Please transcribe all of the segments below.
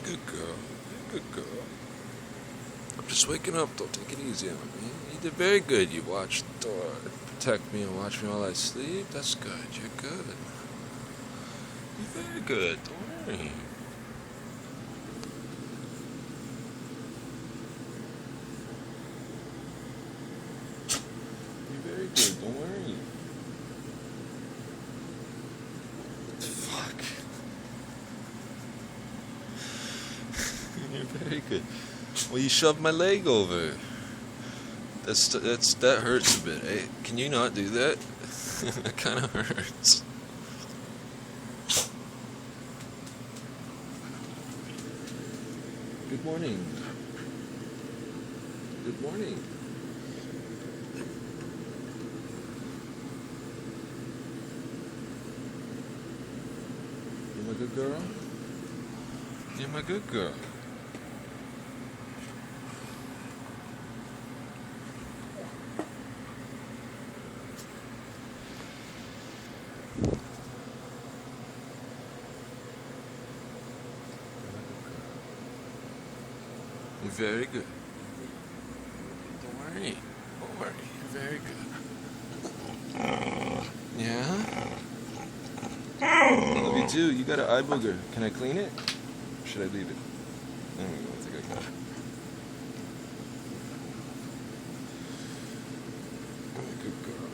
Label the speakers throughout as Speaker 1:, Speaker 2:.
Speaker 1: Good girl. Good girl. I'm just waking up, though. Take it easy on me. You did very good. You watched the door. Protect me and watch me while I sleep. That's good. You're good. You're very good. Don't worry. You're very good. Don't worry. Fuck. You're very good. Well, you shoved my leg over. That hurts a bit. Hey, can you not do that? That kind of hurts. Good morning. Good morning. You my good girl? You're my good girl. You're very good. Don't worry. Don't worry. You're very good. Yeah? I love you too. You got an eye booger. Can I clean it? Or should I leave it? I don't think I can. I'm a good girl.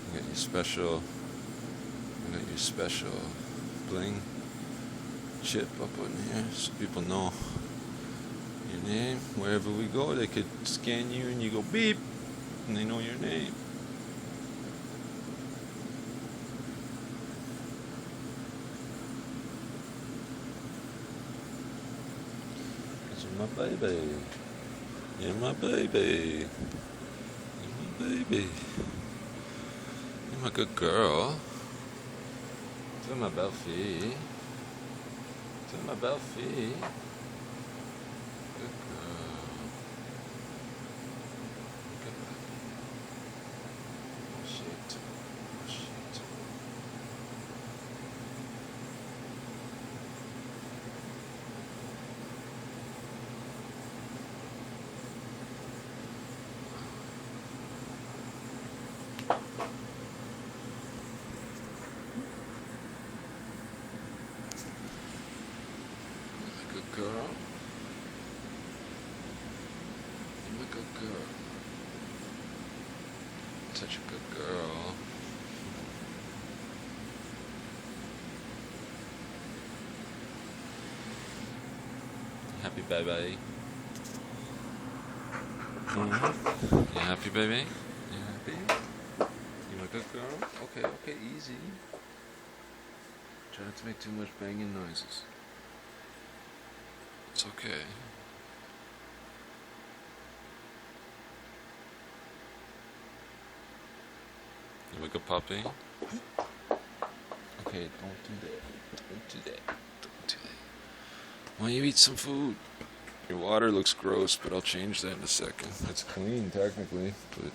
Speaker 1: You got your special. You got your special bling chip up on here so people know your name. Wherever we go, they could scan you and you go beep and they know your name. Cause you're my baby. You're my baby. You're my baby. You're my good girl. You're my belle-fille. You're my belle-fille. Good girl. Good puppy. Oh shit. Oh shit. You're my good girl. You're my good girl. Such a good girl. Happy baby. You happy, baby? You happy? You my good girl? Okay, okay, easy. Try not to make too much banging noises. It's okay. You my good puppy? Okay, don't do that. Don't do that. Don't do that. Why don't you eat some food? Your water looks gross, but I'll change that in a second. It's clean, technically, but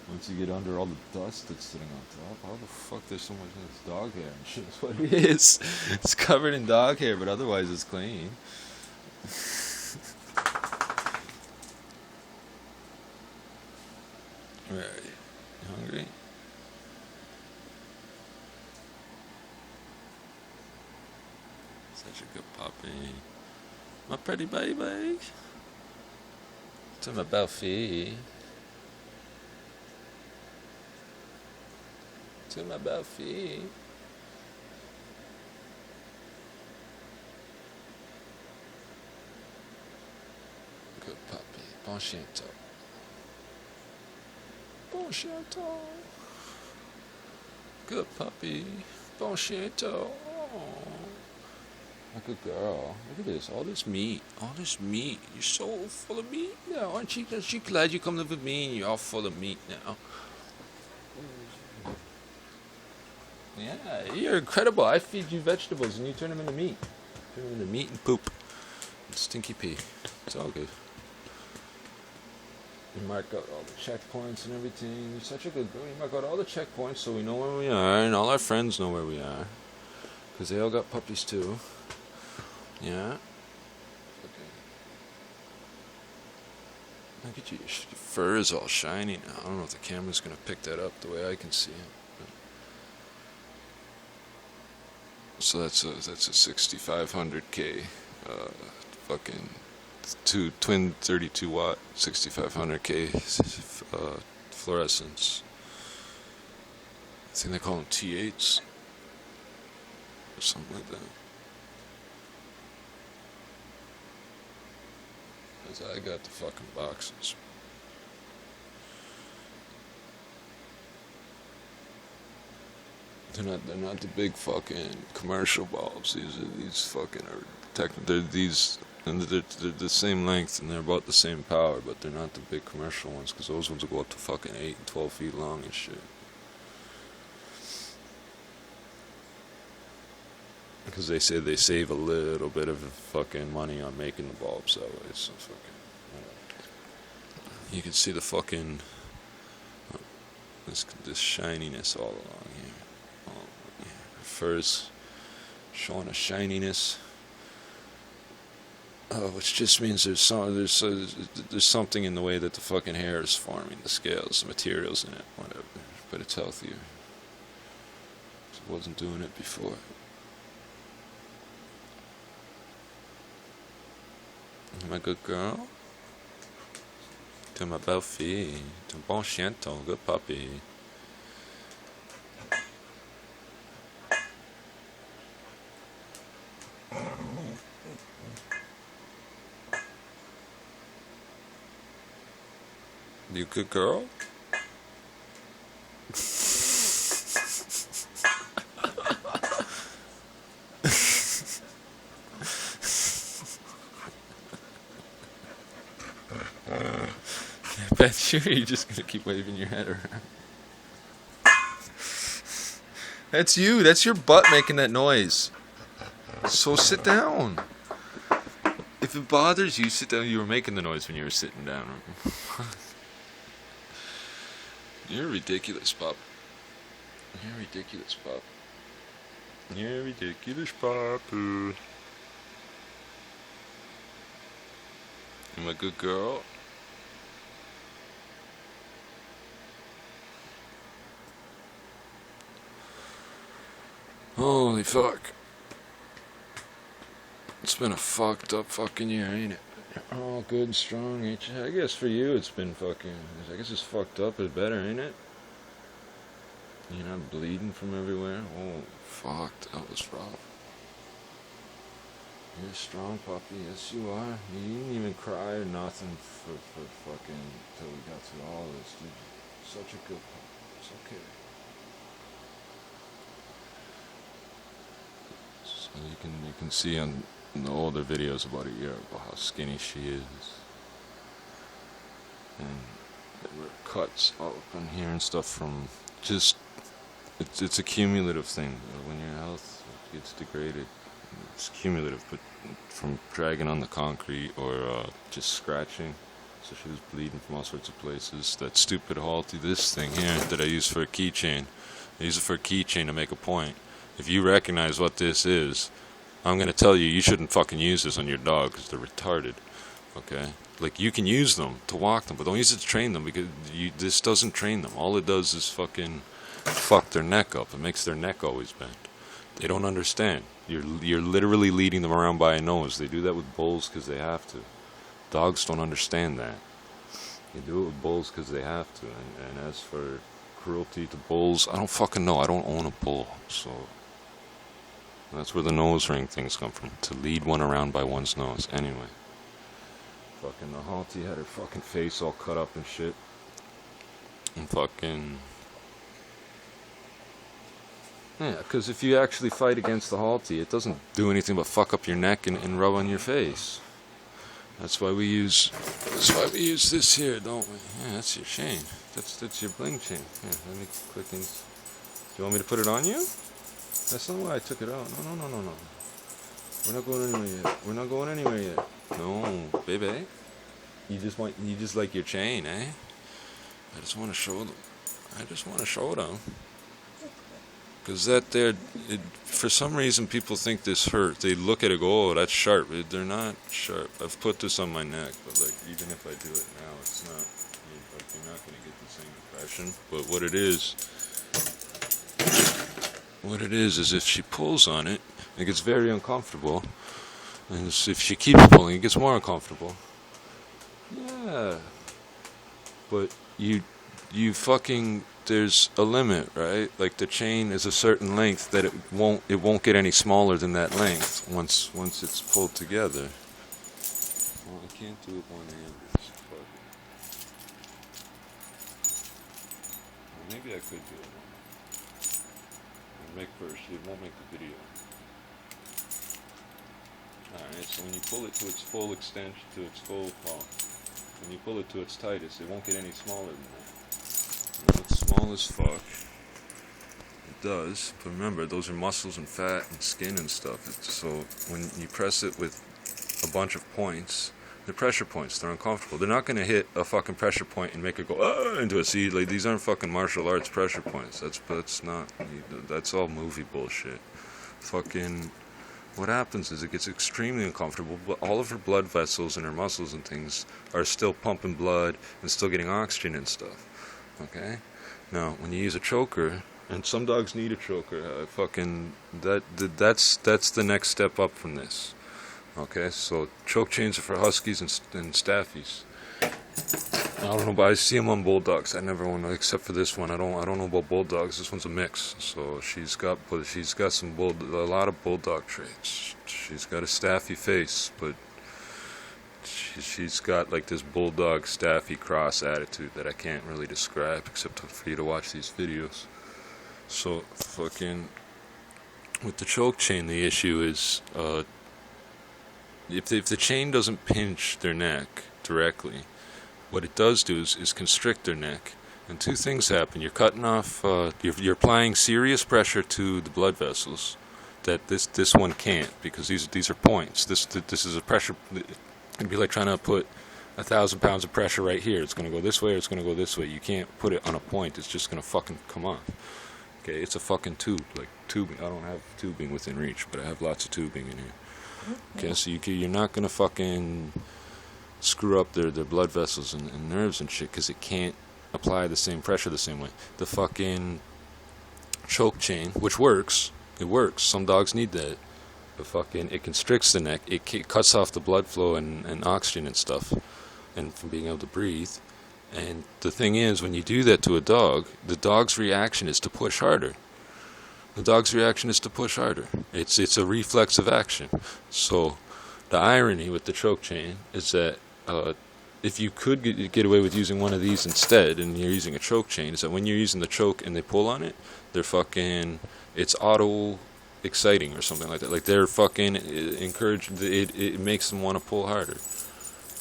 Speaker 1: once you get under all the dust that's sitting on top, how the fuck there's so much of this dog hair and shit? That's what it is. It's covered in dog hair, but otherwise it's clean. Where are you? You hungry? Such a good puppy. My pretty baby. Tell me about Fee. Tell me about Fee. Good puppy. Bon chanto. Bon chanto. Good puppy. Bon chanto. Oh. A good girl. Look at this. All this meat. All this meat. You're so full of meat now. Aren't you glad you come live with me and you're all full of meat now? Yeah, you're incredible. I feed you vegetables and you turn them into meat. Turn them into meat and poop. And stinky pee. It's all good. You mark out all the checkpoints and everything. You're such a good girl. You mark out all the checkpoints so we know where we are and all our friends know where we are. Because they all got puppies too. Yeah. Okay. Look at you. Your fur is all shiny now. I don't know if the camera's going to pick that up the way I can see it. So that's a 6500K fucking two twin 32 watt 6500K fluorescents. I think they call them T8s or something like that. Cause I got the fucking boxes. They're not the big fucking commercial bulbs. These fucking are they're these, and they're the same length and they're about the same power, but they're not the big commercial ones because those ones will go up to fucking 8 and 12 feet long and shit. Because they say they save a little bit of fucking money on making the bulbs that way. So fucking, you can see the fucking this shininess all along here. Fur's showing a shininess, which just means there's something in the way that the fucking hair is forming, the scales, the materials in it, whatever. But it's healthier. It wasn't doing it before. Am I a good girl? T'es ma belle fille. T'es un bon chien, ton good puppy. You a good girl? I bet you're just gonna keep waving your head around. That's you. That's your butt making that noise. So sit down. If it bothers you, sit down. You were making the noise when you were sitting down. You're ridiculous, pup. You're ridiculous, pup. You're ridiculous, pup. I'm a good girl. Holy fuck. It's been a fucked up fucking year, ain't it? All good and strong, ain't you? I guess for you it's been fucking, I guess it's fucked up is better, ain't it? You're not bleeding from everywhere? Oh, fuck, that was rough. You're a strong puppy, yes you are. You didn't even cry or nothing for fucking, till we got through all this, dude. Such a good puppy, it's okay. So you can see on the older videos about a year ago how skinny she is, and there were cuts all up in here and stuff from just it's a cumulative thing. When your health gets degraded, it's cumulative, but from dragging on the concrete or just scratching. So she was bleeding from all sorts of places. That stupid halty, this thing here that I use for a keychain, I use it for a keychain to make a point. If you recognize what this is, I'm going to tell you shouldn't fucking use this on your dog because they're retarded, okay? Like, you can use them to walk them, but don't use it to train them because this doesn't train them. All it does is fucking fuck their neck up. It makes their neck always bend. They don't understand. You're literally leading them around by a nose. They do that with bulls because they have to. Dogs don't understand that. They do it with bulls because they have to. And as for cruelty to bulls, I don't fucking know. I don't own a bull, so... That's where the nose ring things come from, to lead one around by one's nose. Anyway. Fucking the halty had her fucking face all cut up and shit. And fucking... Yeah, because if you actually fight against the halty, it doesn't do anything but fuck up your neck and rub on your face. That's why we use this here, don't we? Yeah, that's your chain. That's your bling chain. Here, let me click things. Do you want me to put it on you? That's not why I took it out. No. We're not going anywhere yet. We're not going anywhere yet. No, baby. You just like your chain, eh? I just want to show them. Because for some reason, people think this hurt. They look at it, go, oh, that's sharp. They're not sharp. I've put this on my neck, but like, even if I do it now, it's not. You're not going to get the same impression. But what it is if she pulls on it, it gets very uncomfortable. And if she keeps pulling, it gets more uncomfortable. Yeah. But you fucking, there's a limit, right? Like the chain is a certain length that it won't get any smaller than that length once it's pulled together. Well, I can't do it one-handed. Well, maybe I could do it. It won't make the video. Alright, so when you pull it to its full extension, when you pull it to its tightest, it won't get any smaller than that. Now, it's small as fuck. It does, but remember, those are muscles and fat and skin and stuff. So when you press it with a bunch of points, they're pressure points. They're uncomfortable. They're not going to hit a fucking pressure point and make it go into a seed. Like, these aren't fucking martial arts pressure points. That's all movie bullshit. Fucking, what happens is it gets extremely uncomfortable, but all of her blood vessels and her muscles and things are still pumping blood and still getting oxygen and stuff. Okay? Now, when you use a choker, and some dogs need a choker, that's the next step up from this. Okay, so choke chains are for huskies and staffies. I don't know, but I see them on bulldogs. I never want to, except for this one. I don't know about bulldogs. This one's a mix, so she's got a lot of bulldog traits. She's got a staffy face, but she's got like this bulldog staffy cross attitude that I can't really describe, except for you to watch these videos. So fucking with the choke chain, the issue is if the chain doesn't pinch their neck directly, what it does do is constrict their neck, and two things happen. You're cutting off, you're applying serious pressure to the blood vessels that this one can't, because these are points. This is a pressure. It'd be like trying to put 1,000 pounds of pressure right here. It's going to go this way or it's going to go this way. You can't put it on a point. It's just going to fucking come off. Okay, it's a fucking tube, like tubing. I don't have tubing within reach, but I have lots of tubing in here. Okay, so you're not going to fucking screw up their blood vessels and nerves and shit, because it can't apply the same pressure the same way. The fucking choke chain, which works, it works. Some dogs need that. But fucking, it constricts the neck. It cuts off the blood flow and oxygen and stuff, and from being able to breathe. And the thing is, when you do that to a dog, the dog's reaction is to push harder. It's a reflexive action. So the irony with the choke chain is that if you could get away with using one of these instead, and you're using a choke chain, is that when you're using the choke and they pull on it, it's auto exciting or something like that. Like they're fucking encouraged. It makes them want to pull harder.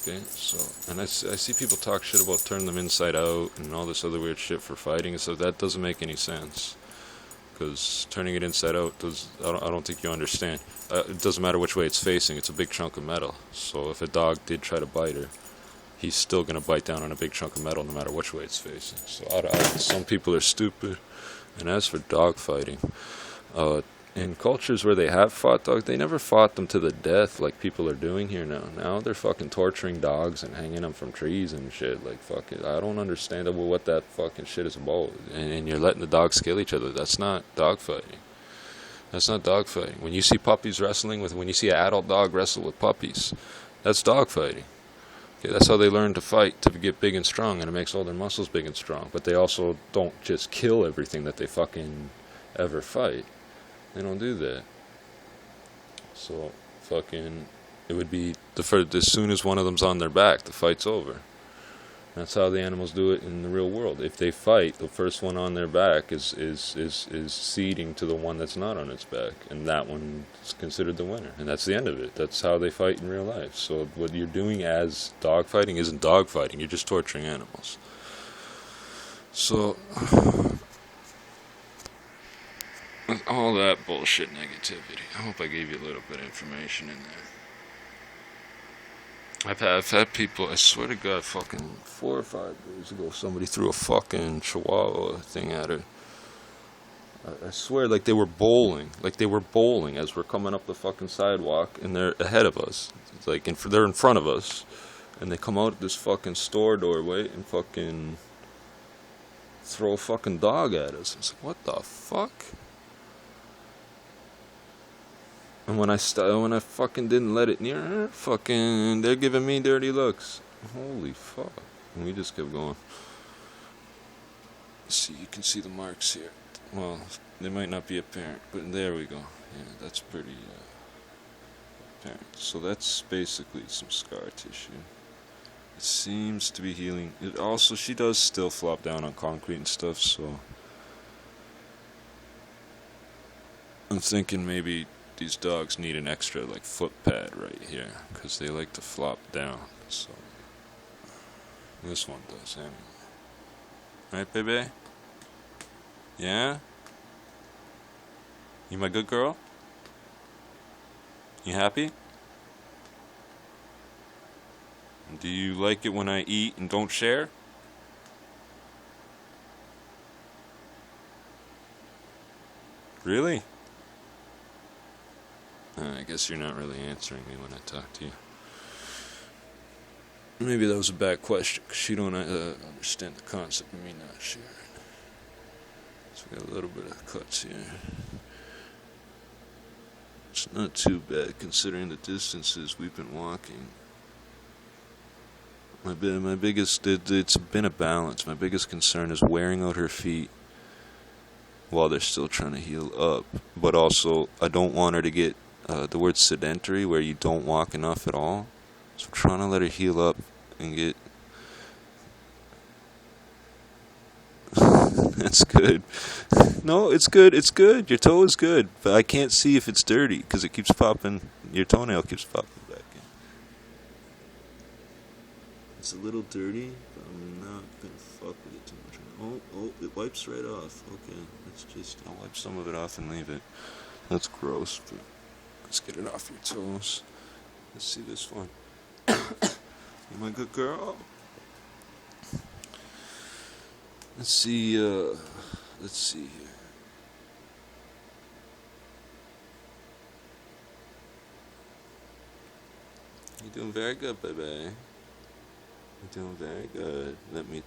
Speaker 1: Okay, so, and I see people talk shit about turning them inside out and all this other weird shit for fighting, so that doesn't make any sense. Because turning it inside out I don't think you understand. It doesn't matter which way it's facing. It's a big chunk of metal. So if a dog did try to bite her, he's still going to bite down on a big chunk of metal no matter which way it's facing. So some people are stupid. And as for dog fighting, in cultures where they have fought dogs, they never fought them to the death like people are doing here now. Now they're fucking torturing dogs and hanging them from trees and shit. Like, fuck it. I don't understand what that fucking shit is about. And you're letting the dogs kill each other. That's not dog fighting. When you see puppies wrestling when you see an adult dog wrestle with puppies, that's dog fighting. Okay, that's how they learn to fight, to get big and strong, and it makes all their muscles big and strong. But they also don't just kill everything that they fucking ever fight. They don't do that. So, fucking, it would be as soon as one of them's on their back, the fight's over. That's how the animals do it in the real world. If they fight, the first one on their back is ceding to the one that's not on its back, and that one is considered the winner, and that's the end of it. That's how they fight in real life. So what you're doing as dog fighting isn't dog fighting. You're just torturing animals. So with all that bullshit negativity. I hope I gave you a little bit of information in there. I've had people, I swear to God, fucking 4 or 5 days ago, somebody threw a fucking chihuahua thing at her. I swear, like they were bowling. Like they were bowling as we're coming up the fucking sidewalk, and they're ahead of us. It's like, they're in front of us. And they come out this fucking store doorway and fucking throw a fucking dog at us. It's like, what the fuck? And when I fucking didn't let it near her, fucking, they're giving me dirty looks. Holy fuck. And we just kept going. See, you can see the marks here. Well, they might not be apparent, but there we go. Yeah, that's pretty apparent. So that's basically some scar tissue. It seems to be healing. It also, she does still flop down on concrete and stuff, so I'm thinking maybe these dogs need an extra like foot pad right here, because they like to flop down. So this one does anyway. Right, baby? Yeah? You my good girl? You happy? Do you like it when I eat and don't share? Really? I guess you're not really answering me when I talk to you. Maybe that was a bad question, because you don't understand the concept of me not sharing. So we got a little bit of cuts here. It's not too bad considering the distances we've been walking. My biggest, it's been a balance. My biggest concern is wearing out her feet while they're still trying to heal up. But also, I don't want her to get the word sedentary, where you don't walk enough at all. So I'm trying to let her heal up and get... That's good. No, it's good. It's good. Your toe is good. But I can't see if it's dirty, because it keeps popping. Your toenail keeps popping back in. It's a little dirty, but I'm not going to fuck with it too much. Oh, it wipes right off. Okay, I'll wipe some of it off and leave it. That's gross, but let's get it off your toes. Let's see this one. You my good girl? Let's see here. You're doing very good, baby. You're doing very good. Let me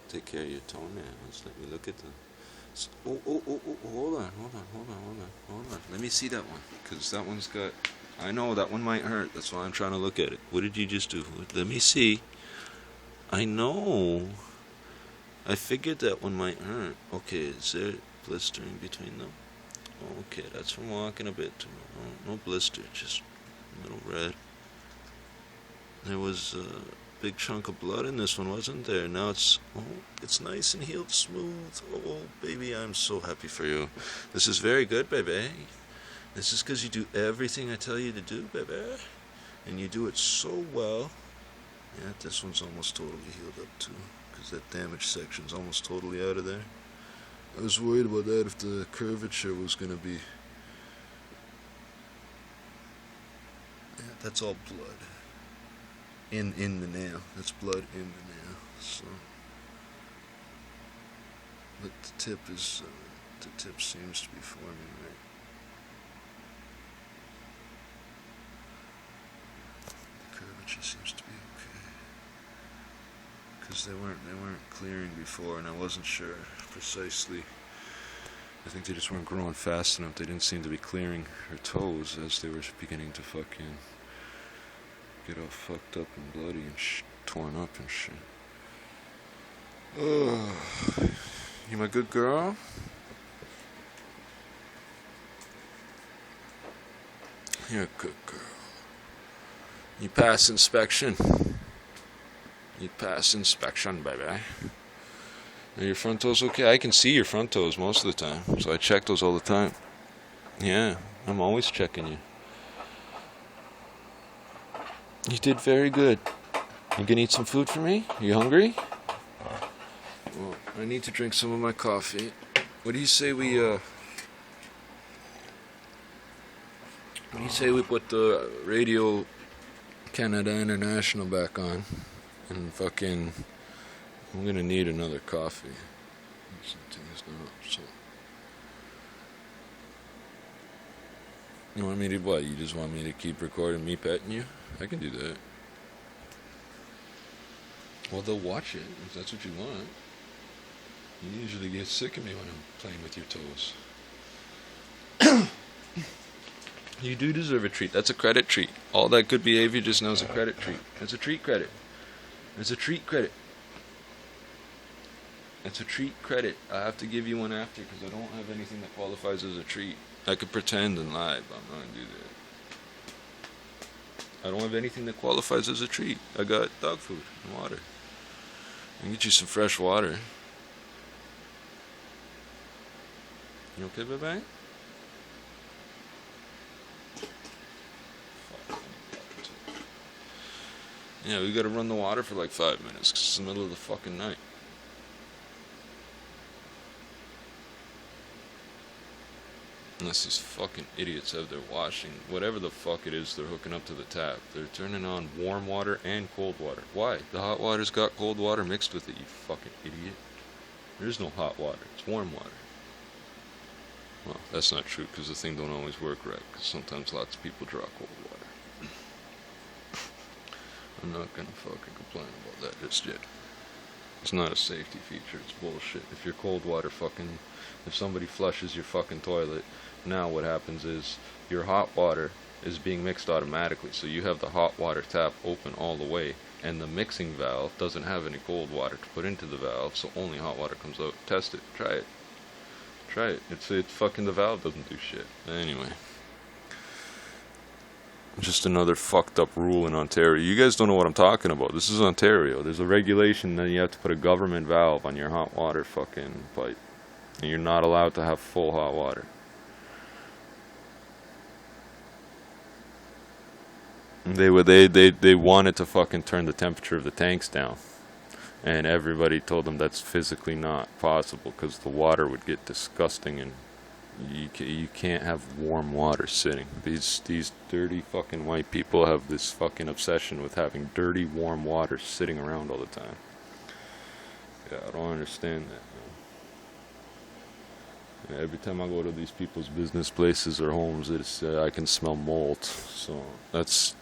Speaker 1: take care of your toenails. Let me look at them. Oh, hold on. Let me see that one, because that one's got... I know that one might hurt. That's why I'm trying to look at it. What did you just do? Let me see. I know. I figured that one might hurt. Okay, is there blistering between them? Okay, that's from walking a bit. No blister, just a little red. There was a big chunk of blood in this one, wasn't there? Now it's nice and healed smooth. Oh, baby, I'm so happy for you. This is very good, baby. This is because you do everything I tell you to do, baby. And you do it so well. Yeah, this one's almost totally healed up too, because that damaged section's almost totally out of there. I was worried about that, if the curvature was going to be... Yeah, that's all blood. In the nail. That's blood in the nail. So... But the tip seems to be forming right. The curvature seems to be okay. Because they weren't clearing before, and I wasn't sure precisely. I think they just weren't growing fast enough. They didn't seem to be clearing her toes as they were beginning to fucking get all fucked up and bloody and torn up and shit. Oh, you my good girl? You're a good girl. You pass inspection. You pass inspection, baby. Are your front toes okay? I can see your front toes most of the time, so I check those all the time. Yeah, I'm always checking you. You did very good. You gonna eat some food for me? Are you hungry? Well, I need to drink some of my coffee. What do you say we What do you say we put the Radio Canada International back on? And fucking... I'm gonna need another coffee. Something's not up, so... You want me to what? You just want me to keep recording me petting you? I can do that. Well, they'll watch it if that's what you want. You usually get sick of me when I'm playing with your toes. You do deserve a treat. That's a credit treat. All that good behavior just now is a credit treat. It's a treat credit. It's a treat credit. It's a treat credit. I have to give you one after because I don't have anything that qualifies as a treat. I could pretend and lie, but I'm not going to do that. I don't have anything that qualifies as a treat. I got dog food and water. I can get you some fresh water. You okay, baby? Yeah, we gotta run the water for like 5 minutes because it's the middle of the fucking night. Unless these fucking idiots have their washing, whatever the fuck it is they're hooking up to the tap. They're turning on warm water and cold water. Why? The hot water's got cold water mixed with it, you fucking idiot. There is no hot water, it's warm water. Well, that's not true because the thing don't always work right because sometimes lots of people draw cold water. I'm not gonna fucking complain about that just yet. It's not a safety feature, it's bullshit. If your cold water fucking, if somebody flushes your fucking toilet, now what happens is your hot water is being mixed automatically. So you have the hot water tap open all the way and the mixing valve doesn't have any cold water to put into the valve, so only hot water comes out. Test it, try it. Try it. It's fucking the valve doesn't do shit. Anyway. Just another fucked up rule in Ontario. You guys don't know what I'm talking about. This is Ontario. There's a regulation that you have to put a government valve on your hot water fucking pipe. And you're not allowed to have full hot water. They wanted to fucking turn the temperature of the tanks down. And everybody told them that's physically not possible because the water would get disgusting and you can't have warm water sitting. These dirty fucking white people have this fucking obsession with having dirty warm water sitting around all the time. Yeah, I don't understand that. Yeah, every time I go to these people's business places or homes, it's I can smell mold. So that's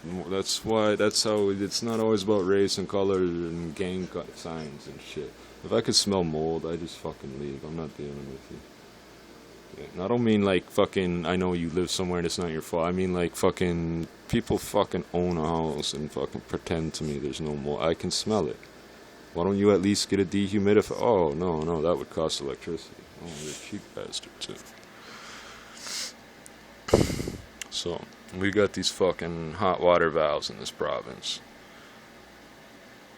Speaker 1: how it's not always about race and color and gang signs and shit. If I could smell mold, I just fucking leave. I'm not dealing with you. Yeah, and I don't mean like fucking, I know you live somewhere and it's not your fault. I mean like fucking, people fucking own a house and fucking pretend to me there's no mold. I can smell it. Why don't you at least get a dehumidifier? Oh, no, that would cost electricity. Oh, you're a cheap bastard too. So, we got these fucking hot water valves in this province.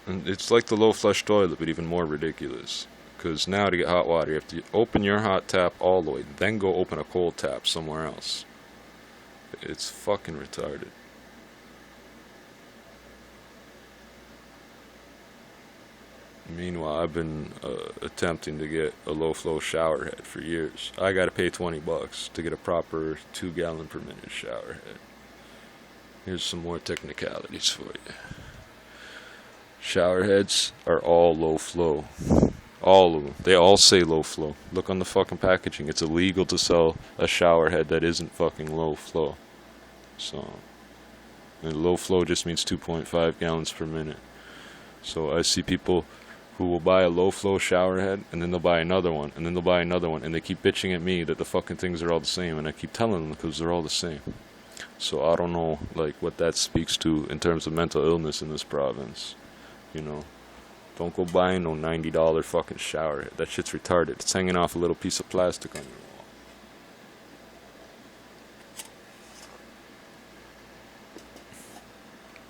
Speaker 1: And it's like the low flush toilet, but even more ridiculous. Because now to get hot water, you have to open your hot tap all the way, then go open a cold tap somewhere else. It's fucking retarded. Meanwhile, I've been attempting to get a low-flow shower head for years. I gotta pay $20 to get a proper 2-gallon per minute shower head. Here's some more technicalities for you. Shower heads are all low-flow. All of them. They all say low-flow. Look on the fucking packaging. It's illegal to sell a shower head that isn't fucking low-flow. So, and low-flow just means 2.5 gallons per minute. So I see people who will buy a low-flow shower head, and then they'll buy another one, and then they'll buy another one, and they keep bitching at me that the fucking things are all the same, and I keep telling them because they're all the same. So I don't know, like, what that speaks to in terms of mental illness in this province. You know, don't go buying no $90 fucking shower head. That shit's retarded. It's hanging off a little piece of plastic on your wall.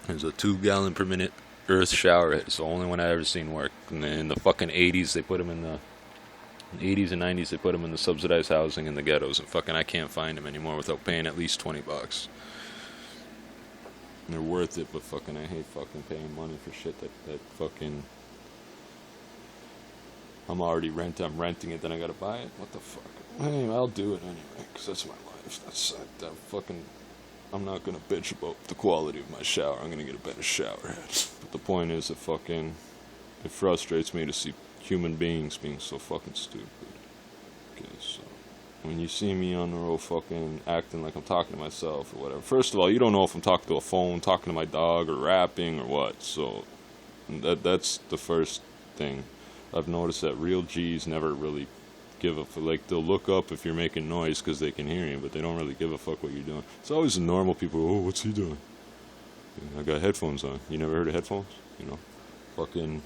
Speaker 1: There's a 2-gallon per minute Earth shower head. It's the only one I ever seen work. And in the fucking 80s, they put them in the 80s and 90s. They put them in the subsidized housing in the ghettos, and fucking I can't find them anymore without paying at least $20. And they're worth it, but fucking I hate fucking paying money for shit that fucking I'm renting it, then I gotta buy it. What the fuck? Anyway, I'll do it anyway, cause that's my life. That's that fucking I'm not gonna bitch about the quality of my shower. I'm gonna get a better shower head. But the point is, it frustrates me to see human beings being so fucking stupid. Okay, so when you see me on the road fucking acting like I'm talking to myself or whatever, first of all, you don't know if I'm talking to a phone, talking to my dog, or rapping or what. So that's the first thing. I've noticed that real G's never really give a fuck. Like, they'll look up if you're making noise because they can hear you, but they don't really give a fuck what you're doing. It's always the normal people. Oh, what's he doing? I got headphones on. You never heard of headphones? You know, fucking.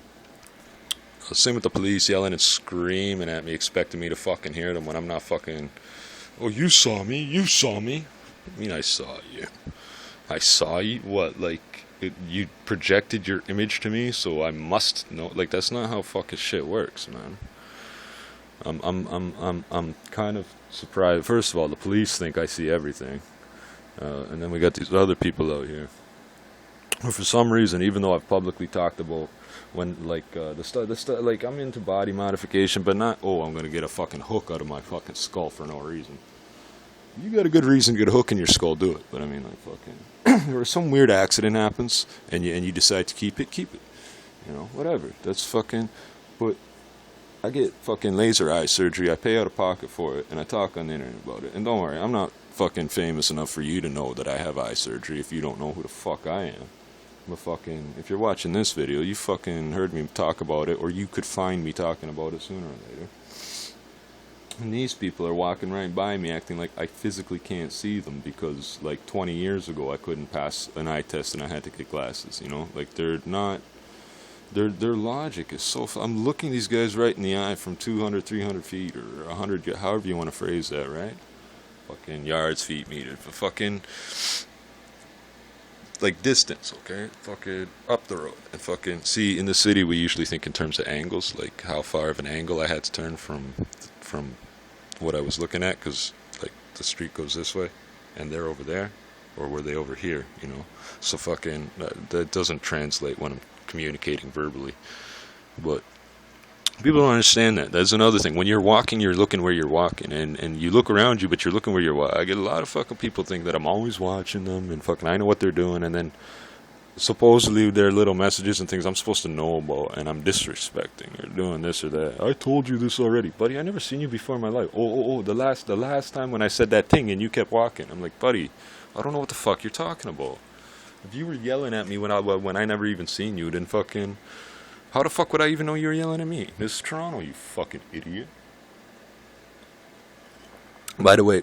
Speaker 1: Same with the police yelling and screaming at me, expecting me to fucking hear them when I'm not fucking. Oh, you saw me. You saw me. I mean, I saw you. I saw you. What? Like, you projected your image to me, so I must know. Like, that's not how fucking shit works, man. I'm kind of surprised. First of all, the police think I see everything, and then we got these other people out here who, for some reason, even though I've publicly talked about when, like, the stuff, like, I'm into body modification, but not, oh, I'm gonna get a fucking hook out of my fucking skull for no reason. You got a good reason to get a hook in your skull, do it. But I mean, like, fucking, or some weird accident happens, and you decide to keep it. You know, whatever. That's fucking. But I get fucking laser eye surgery. I pay out of pocket for it, and I talk on the internet about it. And don't worry, I'm not fucking famous enough for you to know that I have eye surgery if you don't know who the fuck I am. But fucking, if you're watching this video, you fucking heard me talk about it, or you could find me talking about it sooner or later. And these people are walking right by me acting like I physically can't see them because, like, 20 years ago I couldn't pass an eye test and I had to get glasses, you know? Like, they're not... Their logic is so... I'm looking these guys right in the eye from 200, 300 feet, or 100, however you want to phrase that, right? Fucking yards, feet, meters, but fucking... like, distance, okay? Fucking up the road. And fucking, see, in the city we usually think in terms of angles, like how far of an angle I had to turn from what I was looking at, because, like, the street goes this way and they're over there, or were they over here, you know? So fucking, that doesn't translate when I'm communicating verbally. But people don't understand that. That's another thing. When you're walking, you're looking where you're walking, and you look around you, but you're looking where you're walking. I get a lot of fucking people think that I'm always watching them, and fucking I know what they're doing, and then supposedly their little messages and things I'm supposed to know about, and I'm disrespecting or doing this or that. I told you this already, buddy. I never seen you before in my life. Oh, the last time when I said that thing and you kept walking. I'm like, buddy, I don't know what the fuck you're talking about. If you were yelling at me when I never even seen you, then fucking, how the fuck would I even know you were yelling at me? This is Toronto, you fucking idiot. By the way,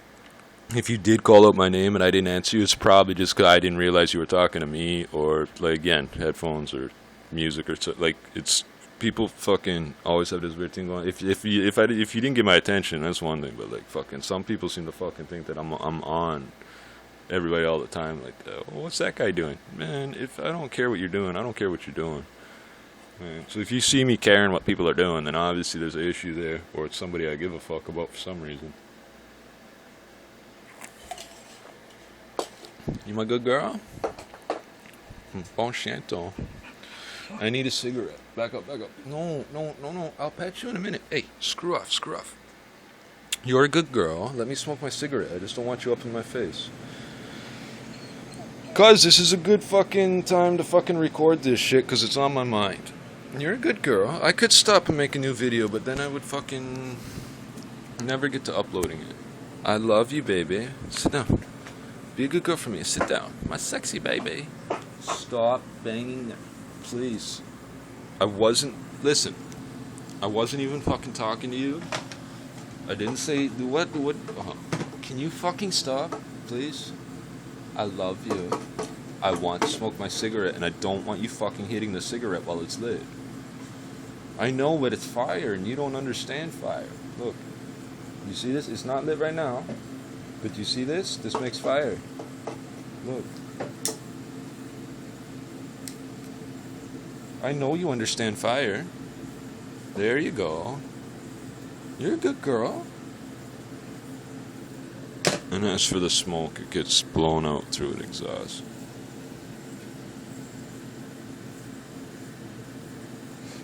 Speaker 1: if you did call out my name and I didn't answer you, it's probably just because I didn't realize you were talking to me, or, like, again, headphones or music or so. Like, it's people fucking always have this weird thing going. If you didn't get my attention, that's one thing. But, like, fucking some people seem to fucking think that I'm on everybody all the time. Like, what's that guy doing? Man, if I don't care what you're doing, I don't care what you're doing. Man, so if you see me caring what people are doing, then obviously there's an issue there, or it's somebody I give a fuck about for some reason. You my good girl? Bon chanto. I need a cigarette. Back up. No. I'll pat you in a minute. Hey, screw off. You're a good girl. Let me smoke my cigarette. I just don't want you up in my face. Cause this is a good fucking time to fucking record this shit, cause it's on my mind. You're a good girl. I could stop and make a new video, but then I would fucking never get to uploading it. I love you, baby. Sit down. Be a good girl for me. Sit down. My sexy baby. Stop banging there. Please. Listen. I wasn't even fucking talking to you. I didn't say, what, can you fucking stop, please? I love you. I want to smoke my cigarette, and I don't want you fucking hitting the cigarette while it's lit. I know, but it's fire, and you don't understand fire. Look. You see this? It's not lit right now. But you see this? This makes fire. Look. I know you understand fire. There you go. You're a good girl. And as for the smoke, it gets blown out through an exhaust.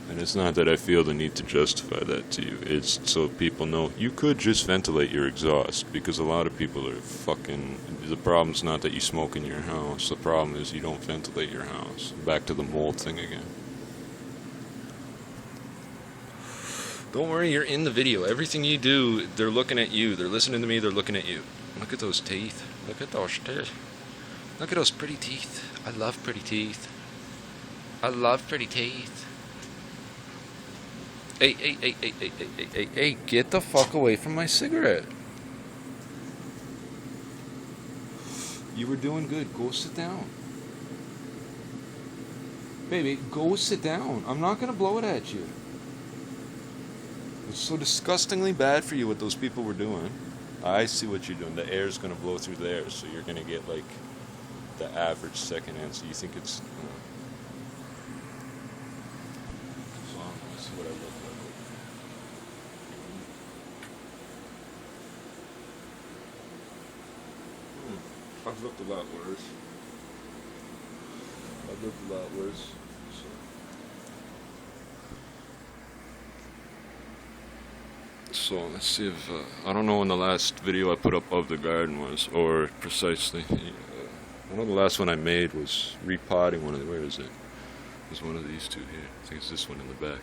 Speaker 1: And it's not that I feel the need to justify that to you. It's so people know you could just ventilate your exhaust, because a lot of people are fucking. The problem's not that you smoke in your house. The problem is you don't ventilate your house. Back to the mold thing again. Don't worry, you're in the video. Everything you do, they're looking at you. They're listening to me, they're looking at you. Look at those teeth. Look at those teeth. Look at those pretty teeth. I love pretty teeth. I love pretty teeth. Hey, get the fuck away from my cigarette. You were doing good. Go sit down. Baby, go sit down. I'm not gonna blow it at you. It's so disgustingly bad for you what those people were doing. I see what you're doing. The air's gonna blow through there, so you're gonna get like the average second answer. You think it's... So let's see what I look like. I've looked a lot worse. So let's see if I don't know when the last video I put up of the garden was, or precisely. I know the last one I made was repotting one of the. Where is it? It was one of these two here. I think it's this one in the back.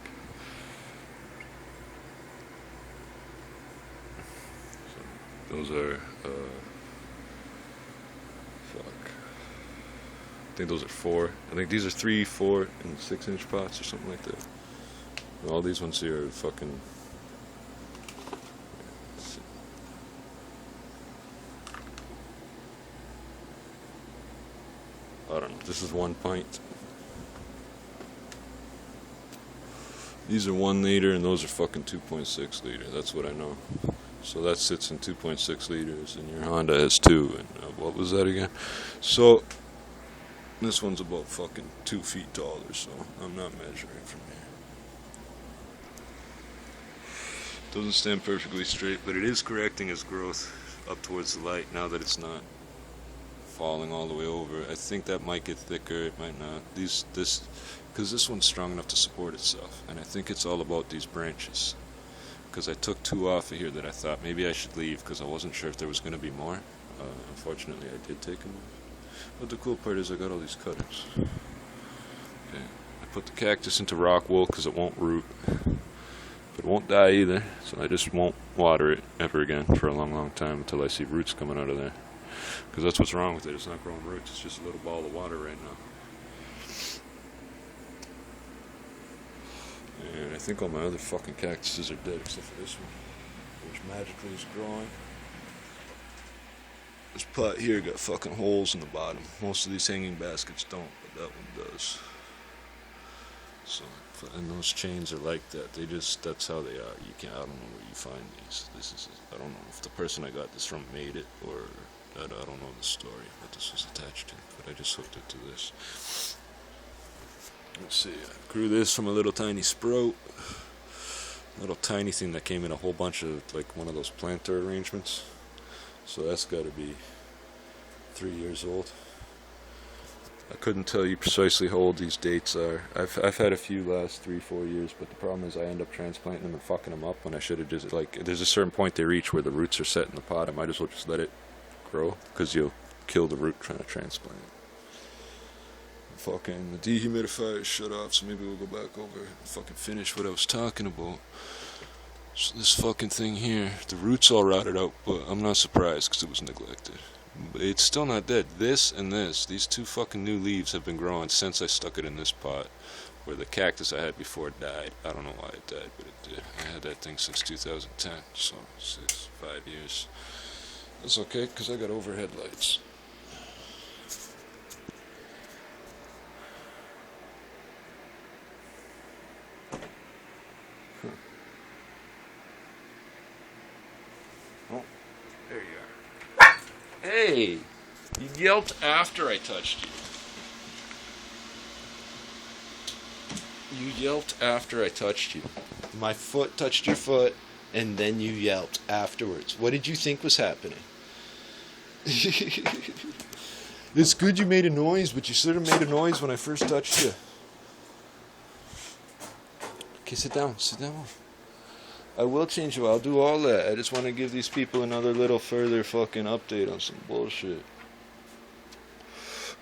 Speaker 1: So those are. I think those are 4. I think these are 3, 4, and 6-inch pots or something like that. And all these ones here are fucking. I don't know. This is 1 pint. These are 1 liter, and those are fucking 2.6 liter. That's what I know. So that sits in 2.6 liters, and your Honda has 2. And what was that again? So. This one's about fucking 2 feet taller, so I'm not measuring from here. Doesn't stand perfectly straight, but it is correcting its growth up towards the light now that it's not falling all the way over. I think that might get thicker, it might not. Because this one's strong enough to support itself, and I think it's all about these branches. Because I took 2 off of here that I thought maybe I should leave because I wasn't sure if there was going to be more. Unfortunately, I did take them off. But the cool part is I got all these cuttings. Okay. I put the cactus into rock wool because it won't root. But it won't die either, so I just won't water it ever again for a long, long time until I see roots coming out of there. Because that's what's wrong with it. It's not growing roots, it's just a little ball of water right now. And I think all my other fucking cactuses are dead except for this one, which magically is growing. This pot here got fucking holes in the bottom. Most of these hanging baskets don't, but that one does. So, and those chains are like that. That's how they are. You can't, I don't know where you find these. I don't know if the person I got this from made it, or, I don't know the story, what this was attached to, but I just hooked it to this. Let's see, I grew this from a little tiny sprout. Little tiny thing that came in a whole bunch of, like, one of those planter arrangements. So that's got to be 3 years old. I couldn't tell you precisely how old these dates are. I've had a few last 3-4 years, but the problem is I end up transplanting them and fucking them up when I should have just, like, there's a certain point they reach where the roots are set in the pot. I might as well just let it grow, because you'll kill the root trying to transplant it. Fucking the dehumidifier shut off, so maybe we'll go back over and fucking finish what I was talking about. So this fucking thing here, the roots all rotted out, but I'm not surprised because it was neglected. But it's still not dead. This and this, these 2 fucking new leaves have been growing since I stuck it in this pot, where the cactus I had before died. I don't know why it died, but it did. I had that thing since 2010, so 5 years. That's okay, because I got overhead lights. Oh, there you are. Hey! You yelped after I touched you. You yelped after I touched you. My foot touched your foot, and then you yelped afterwards. What did you think was happening? It's good you made a noise, but you should have made a noise when I first touched you. Okay, sit down. Sit down. I will change you. I'll do all that. I just want to give these people another little further fucking update on some bullshit.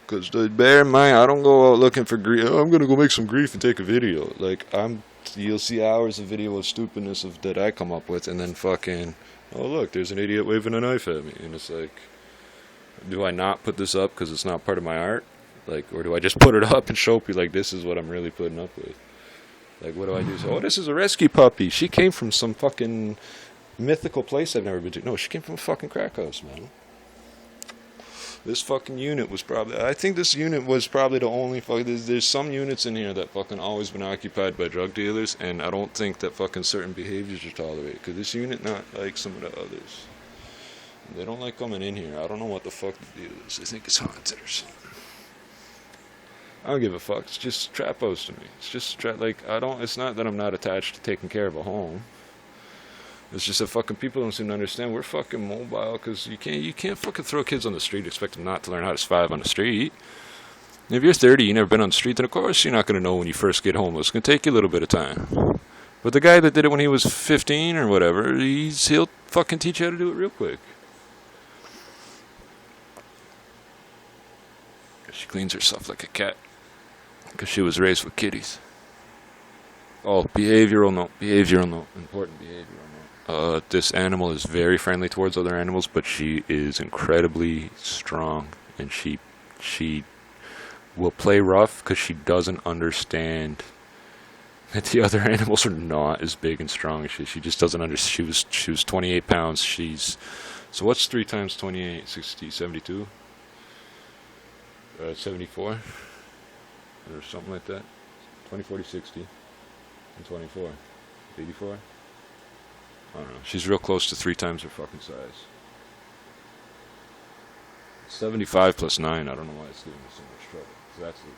Speaker 1: Because bear in mind, I don't go out looking for grief. Oh, I'm going to go make some grief and take a video. Like, you'll see hours of video of stupidness that I come up with, and then fucking, oh look, there's an idiot waving a knife at me. And it's like, do I not put this up because it's not part of my art? Like, or do I just put it up and show people, like, this is what I'm really putting up with? Like, what do I do? So, oh, this is a rescue puppy. She came from some fucking mythical place I've never been to. No, she came from a fucking crack house, man. This fucking unit was probably... I think this unit was probably the only... There's some units in here that fucking always been occupied by drug dealers, and I don't think that fucking certain behaviors are tolerated. Because this unit not like some of the others. They don't like coming in here. I don't know what the fuck the deal is. I think it's haunted or something. I don't give a fuck. It's just trap house to me. It's just it's not that I'm not attached to taking care of a home. It's just that fucking people don't seem to understand we're fucking mobile because you can't fucking throw kids on the street and expect them not to learn how to survive on the street. And if you're 30, you've never been on the street, then of course you're not going to know when you first get homeless. It's going to take you a little bit of time. But the guy that did it when he was 15 or whatever, he'll fucking teach you how to do it real quick. She cleans herself like a cat. Because she was raised with kitties. Oh, behavioral note. Important behavioral note. This animal is very friendly towards other animals, but she is incredibly strong. And she will play rough because she doesn't understand that the other animals are not as big and strong as she. She just doesn't understand. She was 28 pounds. So what's 3 times 28? 60, 72? 74? Or something like that. 20, 40, 60. And 24. 84? I don't know. She's real close to 3 times her fucking size. 75 plus 9. I don't know why it's giving me so much trouble. So that's the...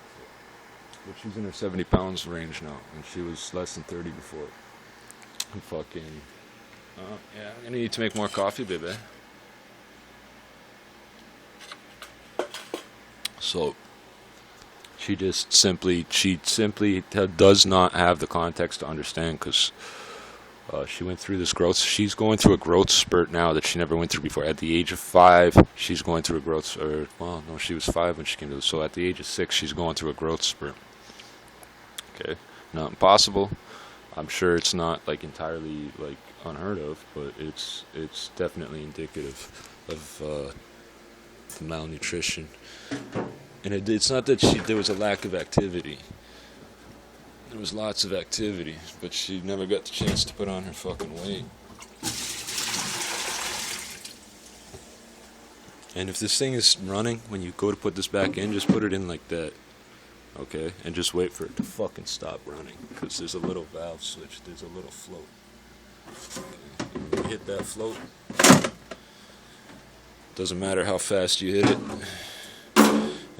Speaker 1: But she's in her 70 pounds range now. And she was less than 30 before. And fucking... yeah, I'm gonna need to make more coffee, baby. So... She simply does not have the context to understand because she went through this growth. She's going through a growth spurt now that she never went through before. At the age of 5, she's going through a growth. She was 5 when she came to this. So at the age of 6, she's going through a growth spurt. Okay, not impossible. I'm sure it's not like entirely like unheard of, but it's definitely indicative of malnutrition. And it's not that there was a lack of activity. There was lots of activity, but she never got the chance to put on her fucking weight. And if this thing is running, when you go to put this back in, just put it in like that. Okay? And just wait for it to fucking stop running. Because there's a little valve switch. There's a little float. Okay. When you hit that float, doesn't matter how fast you hit it.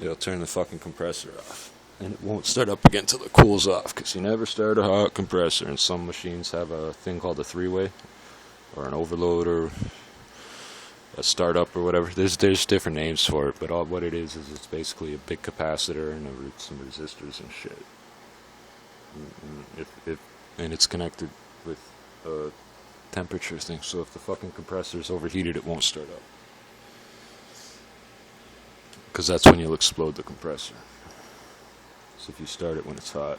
Speaker 1: It'll turn the fucking compressor off. And it won't start up again until it cools off. Because you never start a hot compressor. And some machines have a thing called a 3-way. Or an overload or a startup or whatever. There's different names for it. But what it is it's basically a big capacitor and some resistors and shit. And it's connected with a temperature thing. So if the fucking compressor is overheated, it won't start up. Because that's when you'll explode the compressor. So if you start it when it's hot.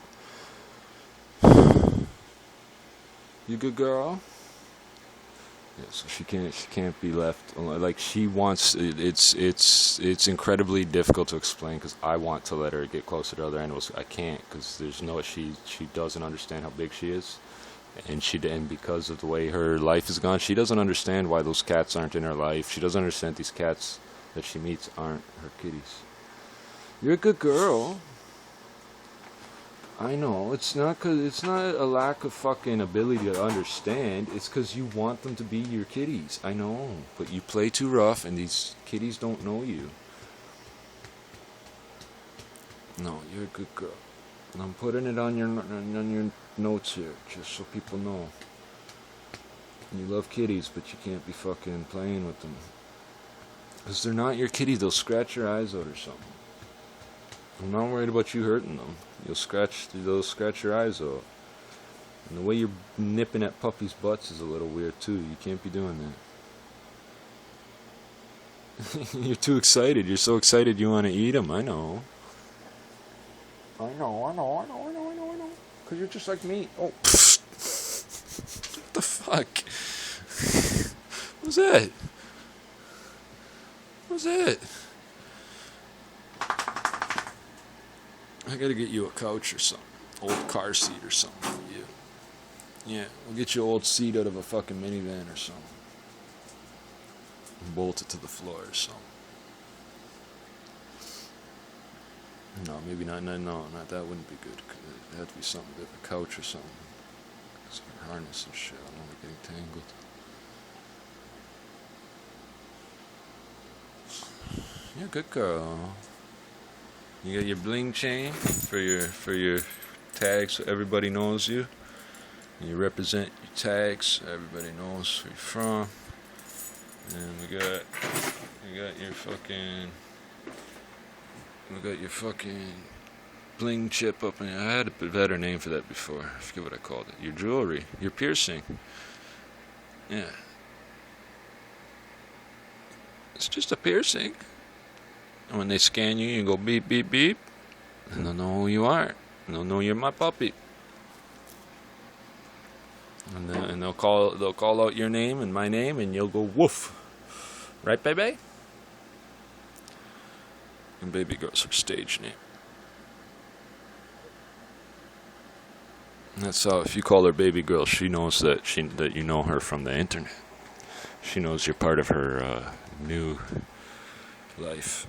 Speaker 1: You good girl? Yeah, so she can't be left alone. Like she wants. It's incredibly difficult to explain because I want to let her get closer to other animals. I can't because she doesn't understand how big she is, and because of the way her life is gone, she doesn't understand why those cats aren't in her life. She doesn't understand these cats that she meets aren't her kitties. You're a good girl. I know, it's not a lack of fucking ability to understand, it's because you want them to be your kitties. I know, but you play too rough and these kitties don't know you. No, you're a good girl. And I'm putting it on your notes here, just so people know. You love kitties, but you can't be fucking playing with them. Because they're not your kitty, they'll scratch your eyes out or something. I'm not worried about you hurting them. They'll scratch your eyes out. And the way you're nipping at puppies' butts is a little weird too. You can't be doing that. You're too excited. You're so excited you want to eat them. I know. I know. Because you're just like me. Oh. What the fuck? What's that? What's that? I gotta get you a couch or something. Old car seat or something for you. Yeah, we'll get you an old seat out of a fucking minivan or something. And bolt it to the floor or something. No, maybe not. No, not that wouldn't be good. It'd have to be something, a couch or something. Some harness and shit. I don't want to get tangled. You're a good girl. You got your bling chain for your tags, so everybody knows you. And you represent your tags, so everybody knows where you're from. And we got your fucking bling chip up in. I had a better name for that before. I forget what I called it. Your jewelry, your piercing. Yeah. It's just a piercing. And when they scan you, you go beep, beep, beep. And they'll know who you are. And they'll know you're my puppy. And they'll call out your name and my name, and you'll go woof. Right, baby? And baby girl's her stage name. And that's how, if you call her baby girl, she knows that you know her from the internet. She knows you're part of her new life.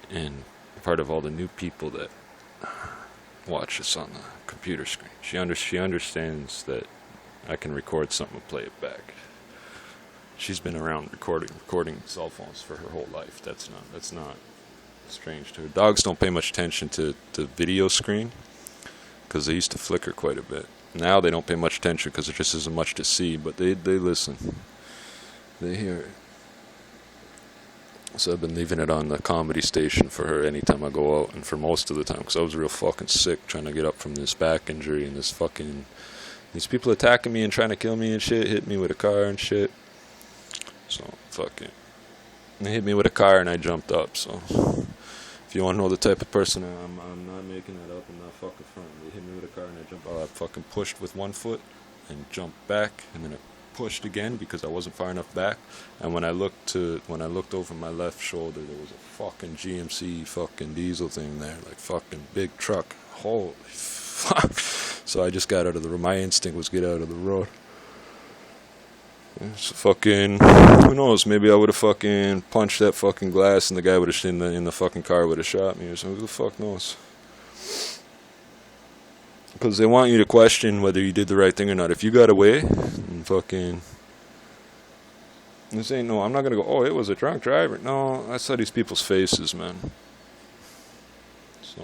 Speaker 1: And part of all the new people that watch us on the computer screen. She understands that I can record something and play it back. She's been around recording cell phones for her whole life. That's not strange to her. Dogs don't pay much attention to the video screen because they used to flicker quite a bit. Now they don't pay much attention because there just isn't much to see, but they listen. They hear it. So I've been leaving it on the comedy station for her anytime I go out, and for most of the time, because I was real fucking sick trying to get up from this back injury and these people attacking me and trying to kill me and shit, hit me with a car and shit. So, fuck it. They hit me with a car and I jumped up, so if you want to know the type of person I'm not making that up, I'm not fucking front. They hit me with a car and I jumped up. I fucking pushed with one foot and jumped back, and then I pushed again because I wasn't far enough back, and when I looked over my left shoulder, there was a fucking GMC fucking diesel thing there, like fucking big truck. Holy fuck. So I just got out of the road. My instinct was get out of the road. So fucking, who knows, maybe I would have fucking punched that fucking glass and the guy would have in the fucking car would have shot me or something. Who the fuck knows? Because they want you to question whether you did the right thing or not. If you got away, and fucking, this ain't no, I'm not going to go, oh, it was a drunk driver. No, I saw these people's faces, man. So,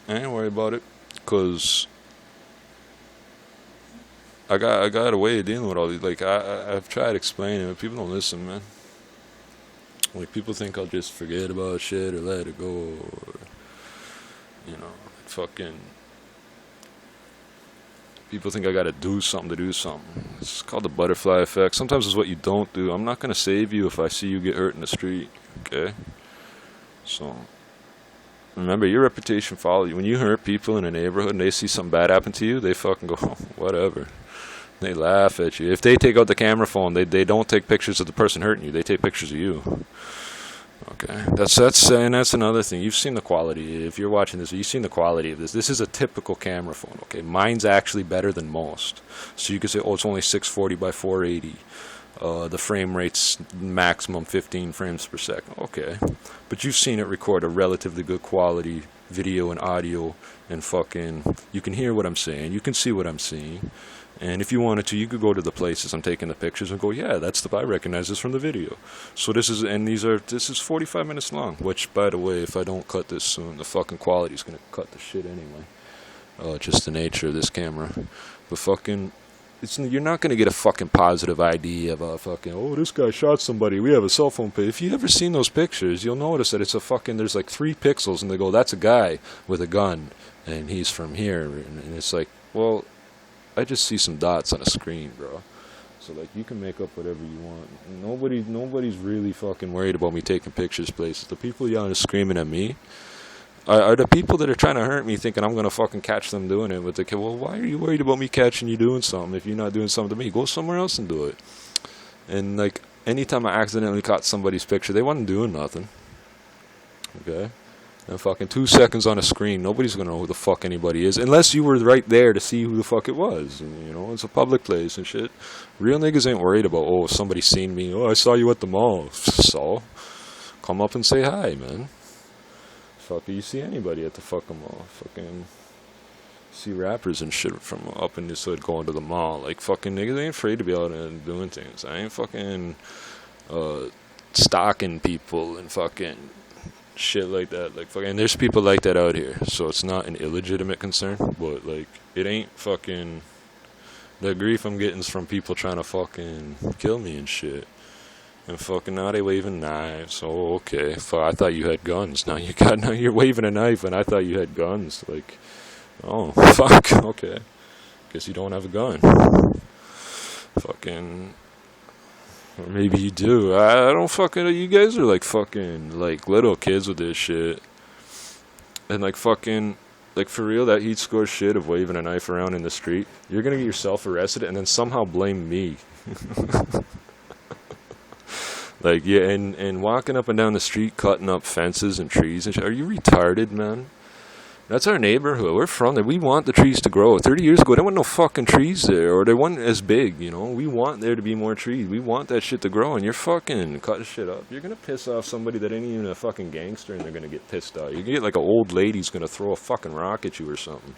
Speaker 1: I ain't worried about it. Because I got a way of dealing with all these. Like, I've tried explaining, but people don't listen, man. Like, people think I'll just forget about shit or let it go, or, you know, fucking, people think I gotta do something to do something. It's called the butterfly effect. Sometimes it's what you don't do. I'm not gonna save you if I see you get hurt in the street, okay? So, remember, your reputation follows you. When you hurt people in a neighborhood and they see something bad happen to you, they fucking go, oh, whatever. They laugh at you. If they take out the camera phone, they don't take pictures of the person hurting you. They take pictures of you. Okay, that's another thing. You've seen the quality. If you're watching this, you've seen the quality of this. This is a typical camera phone. Okay, mine's actually better than most. So you can say, oh, it's only 640 by 480. The frame rate's maximum 15 frames per second. Okay, but you've seen it record a relatively good quality video and audio, and fucking, you can hear what I'm saying. You can see what I'm seeing. And if you wanted to, you could go to the places I'm taking the pictures and go, yeah, I recognize this from the video. So this is 45 minutes long, which, by the way, if I don't cut this soon, the fucking quality's gonna cut the shit anyway. Just the nature of this camera. But fucking, you're not gonna get a fucking positive idea of a fucking, oh, this guy shot somebody, we have a cell phone page. If you've ever seen those pictures, you'll notice that it's a fucking, there's like 3 pixels, and they go, that's a guy with a gun, and he's from here, and it's like,
Speaker 2: well, I just see some dots on a screen, bro. So like you can make up whatever you want. Nobody's really fucking worried about me taking pictures places. The people yelling and screaming at me are the people that are trying to hurt me, thinking I'm gonna fucking catch them doing it. But they go, well, why are you worried about me catching you doing something if you're not doing something to me? Go somewhere else and do it. And like anytime I accidentally caught somebody's picture, they wasn't doing nothing. Okay. And fucking 2 seconds on a screen, nobody's gonna know who the fuck anybody is, unless you were right there to see who the fuck it was. And, you know, it's a public place and shit. Real niggas ain't worried about, oh, somebody seen me. Oh, I saw you at the mall. So, come up and say hi, man. Fuck, you see anybody at the fucking mall? Fucking see rappers and shit from up in this hood going to the mall. Like, fucking niggas ain't afraid to be out and doing things. I ain't fucking stalking people and fucking shit like that. Like, fucking, and there's people like that out here, so it's not an illegitimate concern, but like, it ain't fucking, the grief I'm getting's from people trying to fucking kill me and shit. And fucking now they waving knives. Oh, okay. Fuck, I thought you had guns. Now you're waving a knife, and I thought you had guns. Like, oh, fuck. Okay. Guess you don't have a gun. Fucking. Or maybe you do. I don't fucking. You guys are like fucking like little kids with this shit. And like fucking. Like for real, that heat score shit of waving a knife around in the street. You're gonna get yourself arrested and then somehow blame me. Like, yeah, and walking up and down the street, cutting up fences and trees and shit. Are you retarded, man? That's our neighborhood. We're from there. We want the trees to grow. 30 years ago, there weren't no fucking trees there, or they weren't as big, you know? We want there to be more trees. We want that shit to grow, and you're fucking cutting shit up. You're gonna piss off somebody that ain't even a fucking gangster, and they're gonna get pissed off. You get like an old lady's gonna throw a fucking rock at you or something.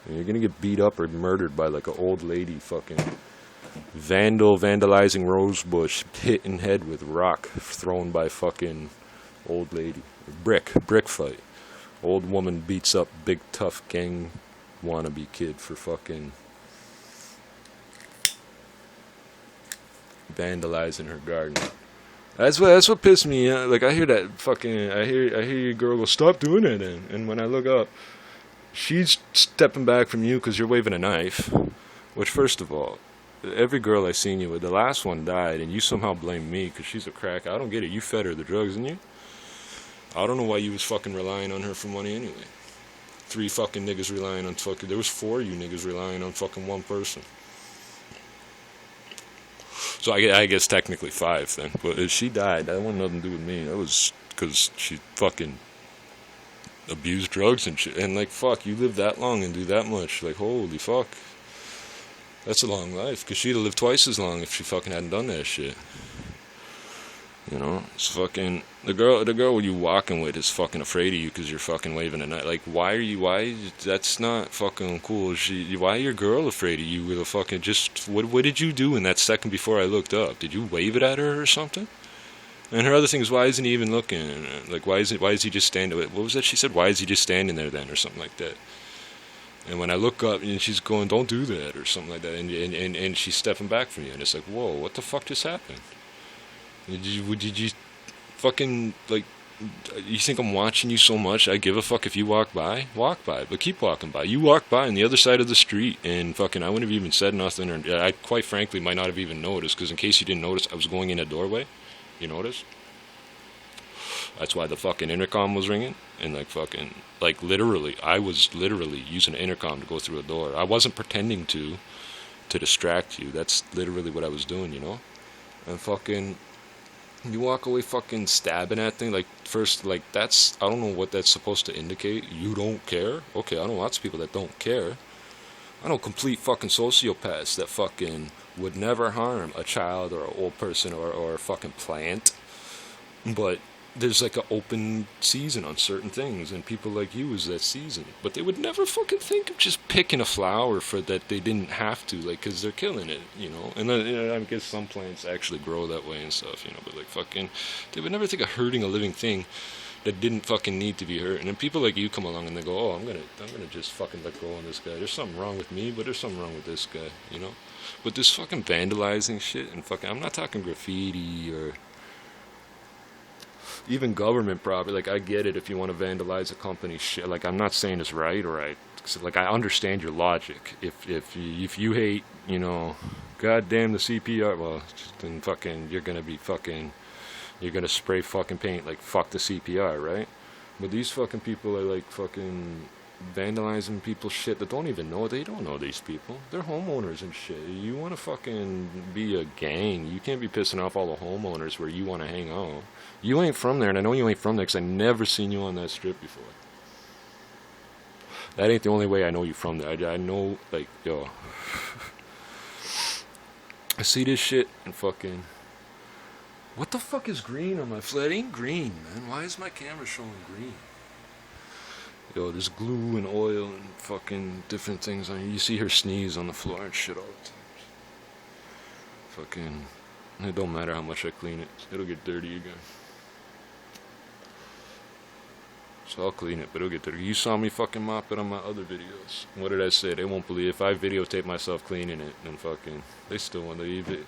Speaker 2: And you're gonna get beat up or murdered by like an old lady fucking vandalizing rose bush, hitting head with rock thrown by fucking old lady. Brick fight. Old woman beats up big tough gang wannabe kid for fucking vandalizing her garden. That's what pissed me. Like I hear that fucking I hear your girl go, stop doing it, and when I look up, she's stepping back from you because you're waving a knife. Which, first of all, every girl I seen you with, the last one died, and you somehow blame me because she's a crack. I don't get it. You fed her the drugs, didn't you? I don't know why you was fucking relying on her for money anyway. 3 fucking niggas relying on fucking... There was 4 you niggas relying on fucking one person. So I guess technically 5 then. But if she died, that wasn't nothing to do with me. That was because she fucking abused drugs and shit. And like, fuck, you live that long and do that much. Like, holy fuck. That's a long life, because she'd have lived twice as long if she fucking hadn't done that shit. You know, it's fucking... The girl you walking with is fucking afraid of you because you're fucking waving a knife. Like, that's not fucking cool. Why your girl afraid of you with a fucking just... What did you do in that second before I looked up? Did you wave it at her or something? And her other thing is, why isn't he even looking? Like, why is he just standing... What was that she said? Why is he just standing there then, or something like that? And when I look up, and she's going, don't do that, or something like that, and she's stepping back from you, and it's like, whoa, what the fuck just happened? Did you fucking, like, you think I'm watching you so much, I give a fuck if you walk by? Walk by, but keep walking by. You walk by on the other side of the street, and fucking, I wouldn't have even said nothing, or I quite frankly might not have even noticed, because in case you didn't notice, I was going in a doorway. You notice? That's why the fucking intercom was ringing. And like fucking, like literally, I was literally using an intercom to go through a door. I wasn't pretending to distract you. That's literally what I was doing, you know? And fucking, you walk away fucking stabbing that thing. Like, first, like, that's, I don't know what that's supposed to indicate. You don't care? Okay, I know lots of people that don't care. I know complete fucking sociopaths that fucking would never harm a child or an old person or a fucking plant. But there's like an open season on certain things, and people like you is that season. But they would never fucking think of just picking a flower for that they didn't have to, like, because they're killing it, you know. And then, you know, I guess some plants actually grow that way and stuff, you know. But like fucking, they would never think of hurting a living thing that didn't fucking need to be hurt. And then people like you come along and they go, oh, I'm gonna just fucking let go on this guy. There's something wrong with me, but there's something wrong with this guy, you know. But this fucking vandalizing shit and fucking, I'm not talking graffiti or even government property. Like, I get it if you want to vandalize a company shit. Like, I'm not saying it's right or right, So, like, I understand your logic. If you hate, you know, goddamn the CPR, well, then fucking you're gonna spray fucking paint like fuck the CPR, right? But these fucking people are like fucking vandalizing people's shit that don't even know. They don't know these people. They're homeowners and shit. You want to fucking be a gang. You can't be pissing off all the homeowners where you want to hang out. You ain't from there, and I know you ain't from there because I never seen you on that strip before. That ain't the only way I know you from there. I know, like, yo. I see this shit and fucking... What the fuck is green on my flat? It ain't green, man. Why is my camera showing green? Yo, there's glue and oil and fucking different things on here. You see her sneeze on the floor and shit all the time. Fucking... It don't matter how much I clean it. It'll get dirty again. So I'll clean it, but it'll get dirty. You saw me fucking mop it on my other videos. What did I say? They won't believe. If I videotape myself cleaning it, then fucking... They still won't believe it.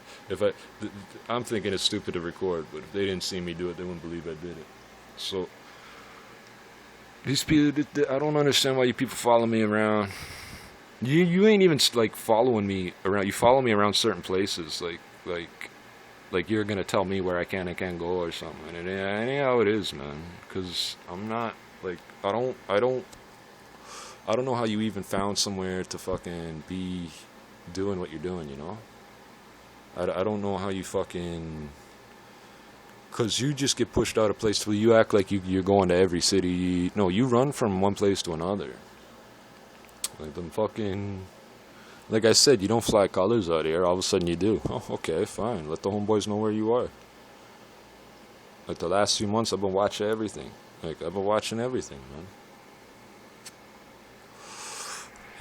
Speaker 2: I'm thinking it's stupid to record, but if they didn't see me do it, they wouldn't believe I did it. So... These people, I don't understand why you people follow me around. You ain't even, like, following me around. You follow me around certain places, like you're gonna tell me where I can and can't go or something. And it ain't how it is, man. Cause I'm not, like, I don't know how you even found somewhere to fucking be doing what you're doing, you know? I don't know how you fucking... Because you just get pushed out of place till you act like you're going to every city. No, you run from one place to another. Like them fucking... Like I said, you don't fly colors out here. All of a sudden you do. Oh, okay, fine. Let the homeboys know where you are. Like the last few months I've been watching everything. Like I've been watching everything, man.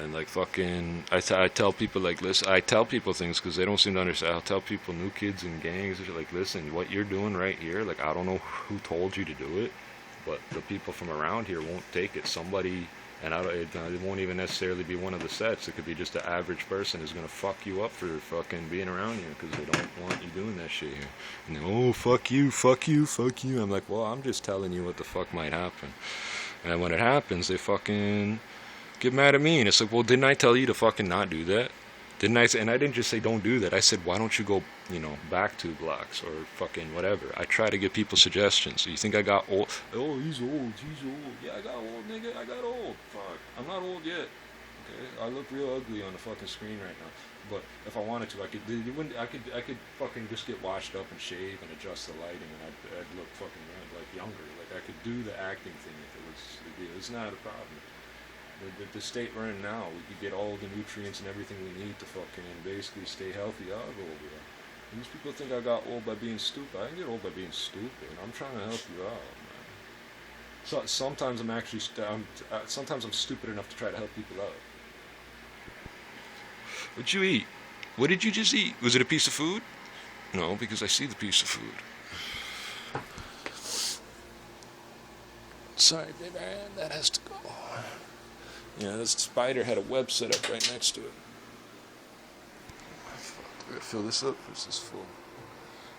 Speaker 2: And like fucking, I tell people, like, listen, I tell people things because they don't seem to understand. I'll tell people, new kids and gangs, like, listen, what you're doing right here, like, I don't know who told you to do it, but the people from around here won't take it. Somebody, and it won't even necessarily be one of the sets. It could be just an average person who's gonna fuck you up for fucking being around here because they don't want you doing that shit here. And they, oh, fuck you, fuck you, fuck you. I'm like, well, I'm just telling you what the fuck might happen. And when it happens, they fucking... get mad at me, and it's like, well, didn't I tell you to fucking not do that? Didn't I say, and I didn't just say don't do that. I said, why don't you go, you know, back 2 blocks or fucking whatever. I try to give people suggestions. So you think I got old? Oh, he's old. Yeah, I got old, nigga. I got old. Fuck, I'm not old yet. Okay, I look real ugly on the fucking screen right now. But if I wanted to, I could fucking just get washed up and shave and adjust the lighting, and I'd look fucking like younger. Like I could do the acting thing if it was. It's not a problem. The state we're in now, we could get all the nutrients and everything we need to fucking basically stay healthy. I'll go over there. These people think I got old by being stupid. I didn't get old by being stupid. I'm trying to help you out, man. So sometimes I'm actually, sometimes I'm stupid enough to try to help people out. What'd you eat? What did you just eat? Was it a piece of food? No, because I see the piece of food. Sorry, baby, that has to go. Yeah, this spider had a web set up right next to it. Do I gotta fill this up, or is this full?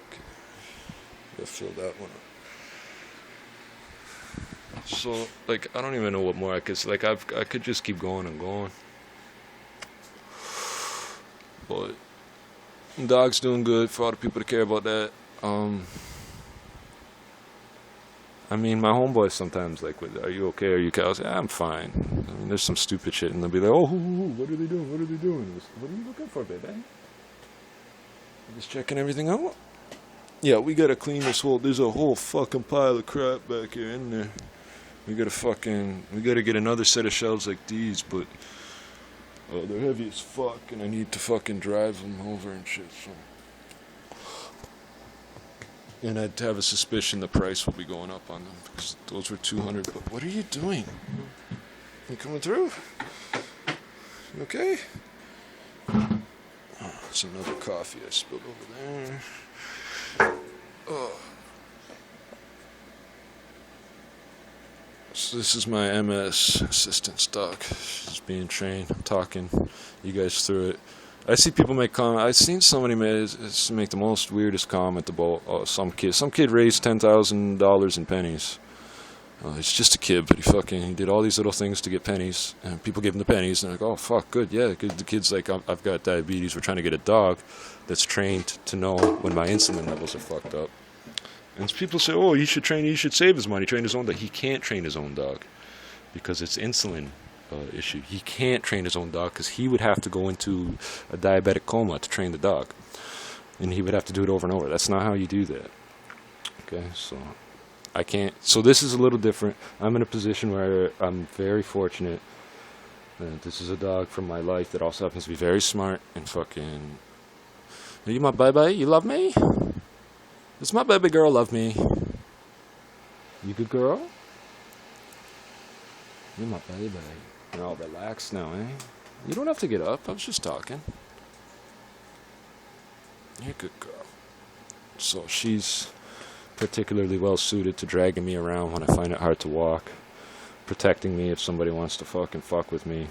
Speaker 2: Okay. Gotta fill that one up. So, like, I don't even know what more I could say. Like, I could just keep going and going. But, the dog's doing good for all the people that care about that. I mean, my homeboys sometimes, like, are you okay? Are you okay? I was like, I'm fine. I mean, there's some stupid shit, and they'll be like, oh, what are they doing? What are they doing? What are you looking for, baby? I'm just checking everything out. Yeah, we gotta clean this whole, there's a whole fucking pile of crap back here in there. We gotta get another set of shelves like these, but, they're heavy as fuck, and I need to fucking drive them over and shit, so. And I'd have a suspicion the price will be going up on them because those were $200. But what are you doing? You coming through? You okay? Oh, it's another coffee I spilled over there. Oh. So this is my MS assistant stock. She's being trained. I'm talking you guys through it. I see people make comments. I've seen somebody make the most weirdest comment about some kid. Some kid raised $10,000 in pennies. He's just a kid, but he did all these little things to get pennies, and people give him the pennies, and they're like, oh, fuck, good, yeah, good. The kid's like, I've got diabetes, we're trying to get a dog that's trained to know when my insulin levels are fucked up. And people say, oh, he should save his money, train his own dog. He can't train his own dog, because it's insulin issue. He can't train his own dog, because he would have to go into a diabetic coma to train the dog. And he would have to do it over and over. That's not how you do that. Okay, so I can't. So this is a little different. I'm in a position where I'm very fortunate that this is a dog from my life that also happens to be very smart and fucking. Are you my baby? You love me? Does my baby girl love me? You good girl? You're my baby. You're all relaxed now, eh? You don't have to get up. I was just talking. You're a good girl. So she's particularly well suited to dragging me around when I find it hard to walk, protecting me if somebody wants to fucking fuck with me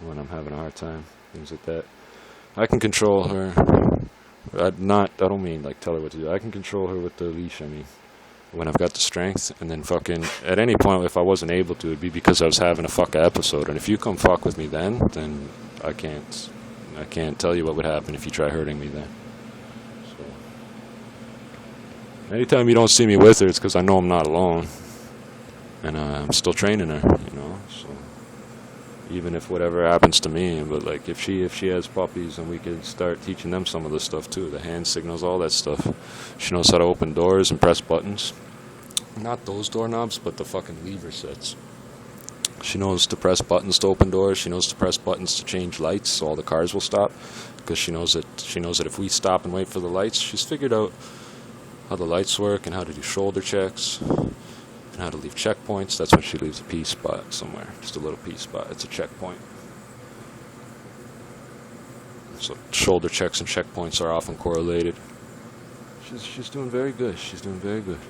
Speaker 2: when I'm having a hard time, things like that. I can control her. I don't mean like tell her what to do. I can control her with the leash. I mean, when I've got the strength, and then fucking at any point if I wasn't able to, it'd be because I was having a fuck episode. And if you come fuck with me then I can't tell you what would happen if you try hurting me then. Anytime you don't see me with her, it's because I know I'm not alone, and I'm still training her, you know. So even if whatever happens to me, but like if she has puppies, and we could start teaching them some of the stuff too, the hand signals, all that stuff. She knows how to open doors and press buttons. Not those doorknobs, but the fucking lever sets. She knows to press buttons to open doors. She knows to press buttons to change lights, so all the cars will stop. Because she knows that if we stop and wait for the lights, she's figured out how the lights work and how to do shoulder checks and how to leave checkpoints. That's when she leaves a pee spot somewhere, just a little pee spot. It's a checkpoint. So shoulder checks and checkpoints are often correlated. She's doing very good. She's doing very good.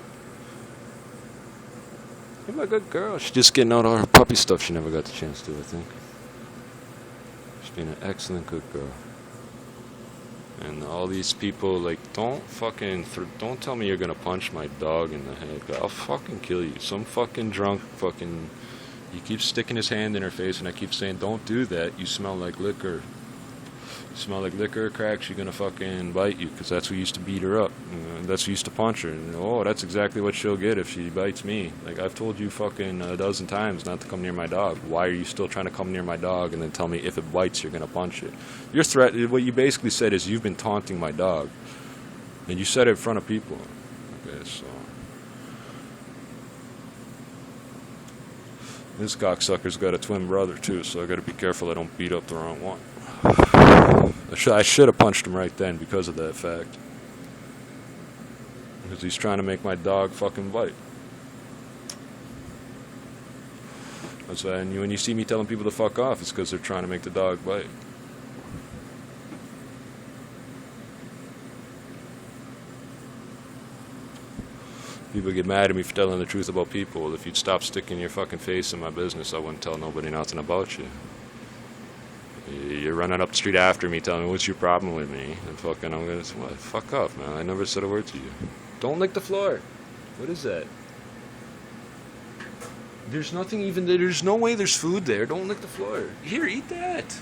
Speaker 2: You're my good girl. She's just getting out all her puppy stuff she never got the chance to, I think. She's being an excellent good girl. And all these people, like, don't tell me you're gonna punch my dog in the head. I'll fucking kill you. Some fucking drunk fucking, he keeps sticking his hand in her face, and I keep saying, don't do that. You smell like liquor. You smell like liquor, crack, she's gonna fucking bite you, because that's who used to beat her up. That's who used to punch her. And, oh, that's exactly what she'll get if she bites me. Like, I've told you fucking a dozen times not to come near my dog. Why are you still trying to come near my dog and then tell me if it bites you're gonna punch it? Your threat, what you basically said is you've been taunting my dog. And you said it in front of people. Okay, so this cocksucker's got a twin brother too, so I gotta be careful I don't beat up the wrong one. I should have punched him right then because of that fact. Because he's trying to make my dog fucking bite. That's why, and when you see me telling people to fuck off, it's because they're trying to make the dog bite. People get mad at me for telling the truth about people. Well, if you'd stop sticking your fucking face in my business, I wouldn't tell nobody nothing about you. You're running up the street after me telling me what's your problem with me, and fucking I'm gonna say, well, fuck off, man. I never said a word to you. Don't lick the floor. What is that? There's nothing even there. There's no way there's food there. Don't lick the floor. Here, eat that.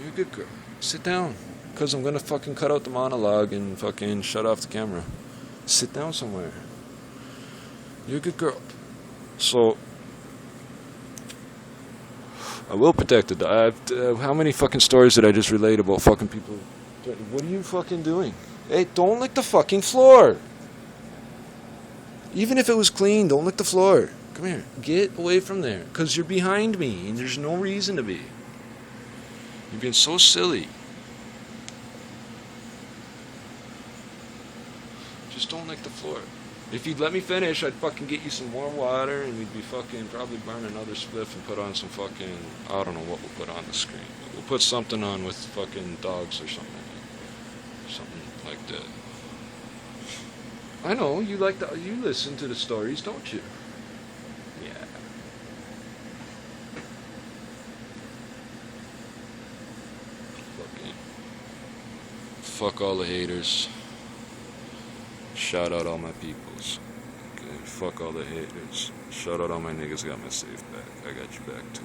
Speaker 2: You're a good girl. Sit down. Because I'm gonna fucking cut out the monologue and fucking shut off the camera. Sit down somewhere. You're a good girl. So, I will protect the dog. How many fucking stories did I just relate about fucking people? What are you fucking doing? Hey, don't lick the fucking floor. Even if it was clean, don't lick the floor. Come here. Get away from there. Because you're behind me, and there's no reason to be. You're being so silly. Just don't lick the floor. If you'd let me finish, I'd fucking get you some warm water, and we'd be fucking probably burn another spliff and put on some fucking, I don't know what we'll put on the screen. But we'll put something on with fucking dogs or something. Something like that. I know, you listen to the stories, don't you? Yeah.
Speaker 1: fuck all the haters. Shout out all my peoples. Okay, fuck all the haters. Shout out all my niggas got my safe back. I got you back too.